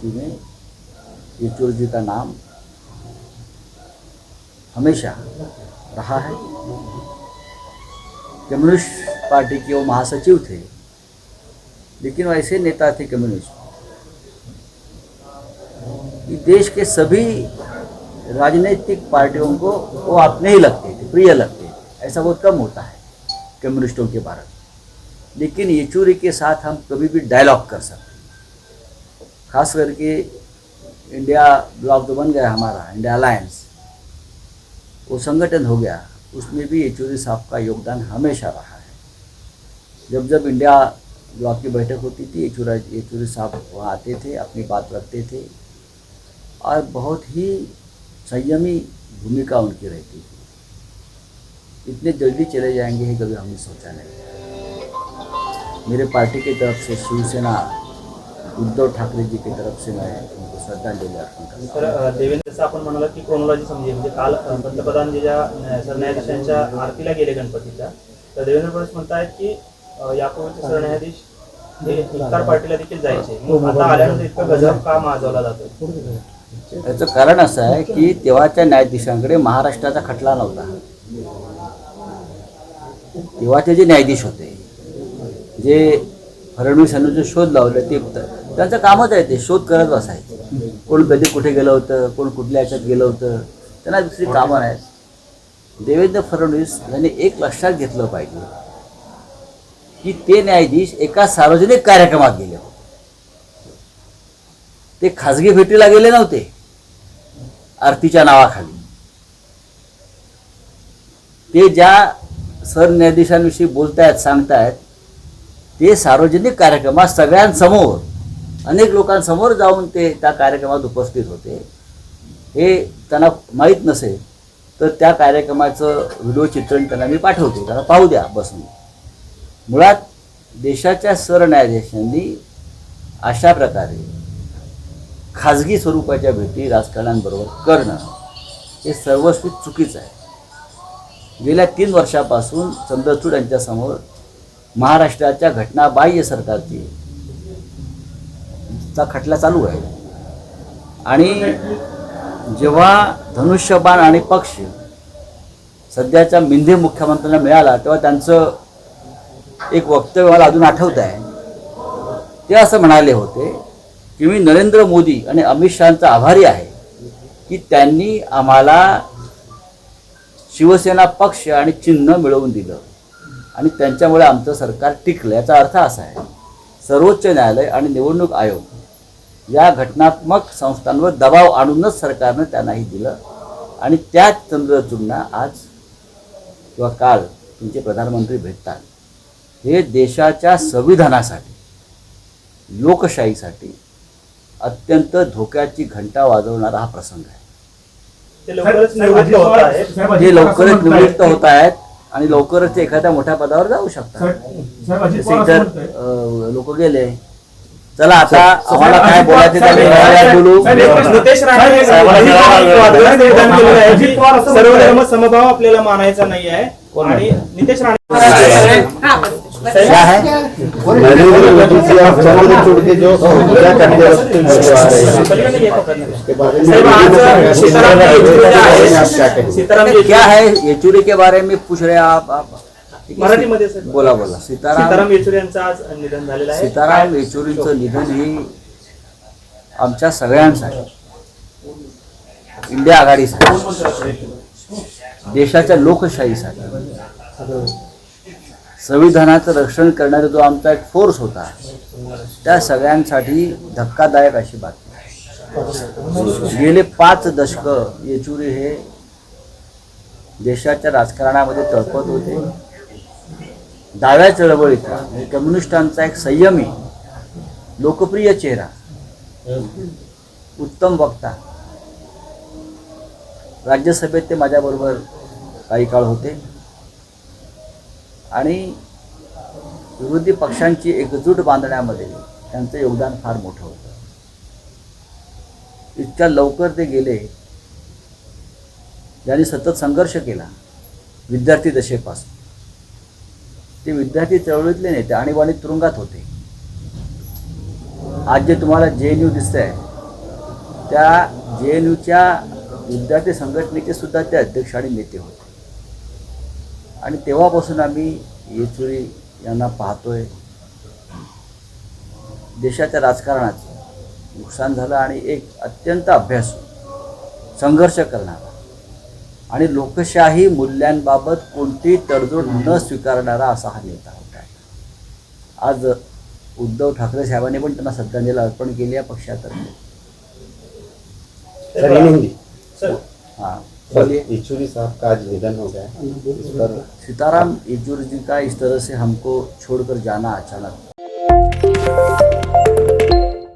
राजनीति में येचूरी जी का नाम हमेशा रहा है। कम्युनिस्ट पार्टी के वो महासचिव थे, लेकिन वो ऐसे नेता थे कम्युनिस्ट कि देश के सभी राजनीतिक पार्टियों को वो अपने ही लगते थे, प्रिय लगते थे। ऐसा बहुत कम होता है कम्युनिस्टों के बारे में। लेकिन येचूरी के साथ हम कभी भी डायलॉग कर सकते, खास करके इंडिया ब्लॉक जो बन गया हमारा, इंडिया अलायंस, वो संगठन हो गया, उसमें भी येचूरी साहब का योगदान हमेशा रहा है। जब जब इंडिया ब्लॉक की बैठक होती थी, येचूरी साहब वहाँ आते थे, अपनी बात रखते थे और बहुत ही संयमी भूमिका उनकी रहती थी। इतने जल्दी चले जाएंगे ही कभी हमने सोचा नहीं। मेरे पार्टी की तरफ से, शिवसेना उद्धव ठाकरे जी की तरफ से मैं उनको श्रद्धांजलि अर्पण करतो। तर देवेंद्र, जसं आपण म्हणाला की क्रोनॉलॉजी समजे, म्हणजे काल पंतप्रधान जे ज्या सरन्यायाधीशांच्या आरतीला गेले गणपतीच्या, तर देवेंद्र फडणवीस म्हणतायत की यापूर्वीचे सरन्यायाधीश हे इफ्तार पार्टीला देखील जायचे, मग आता आल्यानंतर इतकं गजब का माजवला जातोय? याचं कारण असं आहे की तेव्हाच्या न्यायाधीशांकडे महाराष्ट्राचा खटला नव्हता। तेव्हाचे जे न्यायाधीश होते, जे फडणवीसांनी जो शोध लावला, ते त्यांचं कामच आहे ते शोध करत बसायचे। कोण कधी कुठे गेलं होतं, कोण कुठल्या ह्याच्यात गेलं होतं, त्यांना दुसरी कामं नाहीत। देवेंद्र फडणवीस यांनी एक लक्षात घेतलं पाहिजे की ते न्यायाधीश एका सार्वजनिक कार्यक्रमात गेले होते, ते खाजगी भेटीला गेले नव्हते आरतीच्या नावाखाली। ते ज्या सरन्यायाधीशांविषयी बोलतायत, सांगतायत, ते सार्वजनिक कार्यक्रमात सगळ्यांसमोर, अनेक लोकांसमोर जाऊन ते त्या कार्यक्रमात उपस्थित होते। हे त्यांना माहीत नसेल तर त्या कार्यक्रमाचं व्हिडिओ चित्रण त्यांना मी पाठवतो, त्यांना पाहू द्या बसून। मुळात देशाच्या सरन्यायाधीशांनी अशा प्रकारे खाजगी स्वरूपाच्या भेटी राजकारण्यांबरोबर करणं हे सर्वस्वी चुकीचं आहे। गेल्या 3 वर्षापासून चंद्रचूड यांच्यासमोर महाराष्ट्राच्या घटनाबाह्य सरकारची खटला चालू आहे आणि जेव्हा धनुष्यबाण आणि पक्ष सध्याच्या मिंधे मुख्यमंत्र्यांना मिळाला, तेव्हा त्यांचं एक वक्तव्य मला अजून आठवत आहे। ते असं म्हणाले होते की मी नरेंद्र मोदी आणि अमित शहांचा आभारी आहे की त्यांनी आम्हाला शिवसेना पक्ष आणि चिन्ह मिळवून दिलं आणि त्यांच्यामुळे आमचं सरकार टिकलं। याचा अर्थ असा आहे, सर्वोच्च न्यायालय आणि निवडणूक आयोग या घटनात्मक संस्थांवर दबाव आणूनच सरकारनं त्यांनाही दिलं आणि त्याच चंद्रचूडना आज किंवा काल तुमचे प्रधानमंत्री भेटतात। हे देशाच्या संविधानासाठी, लोकशाहीसाठी अत्यंत धोक्याची घंटा वाजवणारा हा प्रसंग आहे। ते लवकरच निवृत्त होत आहेत आणि लवकरच ते एखाद्या मोठ्या पदावर जाऊ शकतात। लोक गेले, चला आता आम्हाला काय बोलायचं त्याने बोलू। नितेश राणे सर्व धर्म समभाव आपल्याला मानायचा नाही आहे आणि नितेश राणे क्या है नरेंद्र मोदी जी आप चंद्रचूड़ के जो क्या करते क्या है येचूरी के बारे में पूछ रहे हैं आप मराठीमध्ये बोला बोला। सीताराम येचूरी यांचं आज निधन झालेलं आहे। सीताराम येचूरींचं निधन ही आमच्या सगळ्यांसाठी, इंडिया आघाडीसाठी, देशाच्या लोकशाहीसाठी, संविधानाचं रक्षण करणारा जो आमचा एक फोर्स होता, त्या सगळ्यांसाठी धक्कादायक अशी बातमी। गेले 5 दशकं येचूरी हे देशाच्या राजकारणामध्ये तळपत होते। डाव्या चळवळीचा, कम्युनिस्टांचा एक संयमी, लोकप्रिय चेहरा, उत्तम वक्ता। राज्यसभेत ते माझ्याबरोबर काही काळ होते आणि विरोधी पक्षांची एकजूट बांधण्यामध्ये त्यांचं योगदान फार मोठं होतं। इतक्या लवकर ते गेले, ज्यांनी सतत संघर्ष केला विद्यार्थी दशेपासून। ते विद्यार्थी चळवळीतले नेते आणीबाणीत तुरुंगात होते। आज जे तुम्हाला JNU दिसतंय त्या JNUच्या विद्यार्थी संघटनेचे सुद्धा ते अध्यक्ष आणि नेते होते. आणि तेव्हापासून आम्ही येचुरी यांना पाहतोय. देशाच्या राजकारणाचं नुकसान झालं आणि एक अत्यंत अभ्यासू, संघर्ष करणारा आणि लोकशाही मूल्यांबाबत कोणतीही तडजोड न स्वीकारणारा असा हा नेता होता. आज उद्धव ठाकरे साहेबांनी पण त्यांना श्रद्धांजली अर्पण केली आहे पक्षातर्फे. सर इन हिंदी सर हाँ सर बोलिए. येचुरी साहब का आज निधन हो गया है इस पर सीताराम येचुरी जी का इस तरह से हमको छोड़कर जाना अचानक